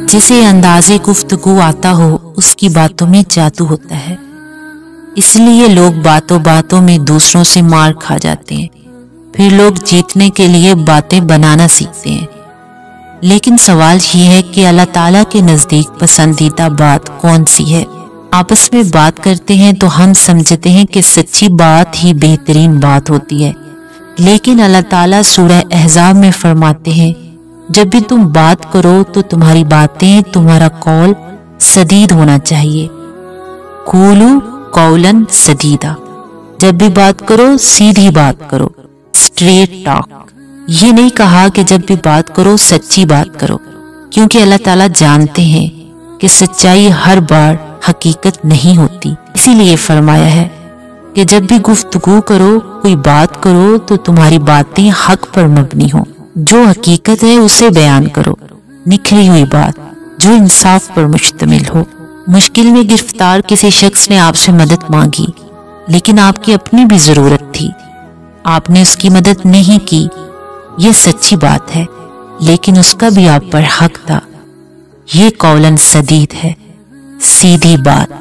जिसे अंदाज़े गुफ्तगू आता हो उसकी बातों में जादू होता है। इसलिए लोग बातों बातों में दूसरों से मार खा जाते हैं, फिर लोग जीतने के लिए बातें बनाना सीखते हैं। लेकिन सवाल ये है कि अल्लाह ताला के नज़दीक पसंदीदा बात कौन सी है? आपस में बात करते हैं तो हम समझते हैं कि सच्ची बात ही बेहतरीन बात होती है, लेकिन अल्लाह ताला सूरह अहज़ाब में फरमाते हैं, जब भी तुम बात करो तो तुम्हारी बातें, तुम्हारा कौल सदीद होना चाहिए। कूलू कौलन सदीदा, जब भी बात करो सीधी बात करो, स्ट्रेट टॉक। ये नहीं कहा कि जब भी बात करो सच्ची बात करो, क्योंकि अल्लाह ताला जानते हैं कि सच्चाई हर बार हकीकत नहीं होती। इसीलिए फरमाया है कि जब भी गुफ्तगू करो, कोई बात करो, तो तुम्हारी बातें हक पर मबनी हो, जो हकीकत है उसे बयान करो, निखरी हुई बात जो इंसाफ पर मुश्तमिल हो। मुश्किल में गिरफ्तार किसी शख्स ने आपसे मदद मांगी, लेकिन आपकी अपनी भी जरूरत थी, आपने उसकी मदद नहीं की। ये सच्ची बात है, लेकिन उसका भी आप पर हक था। ये कौलन सदीद है, सीधी बात।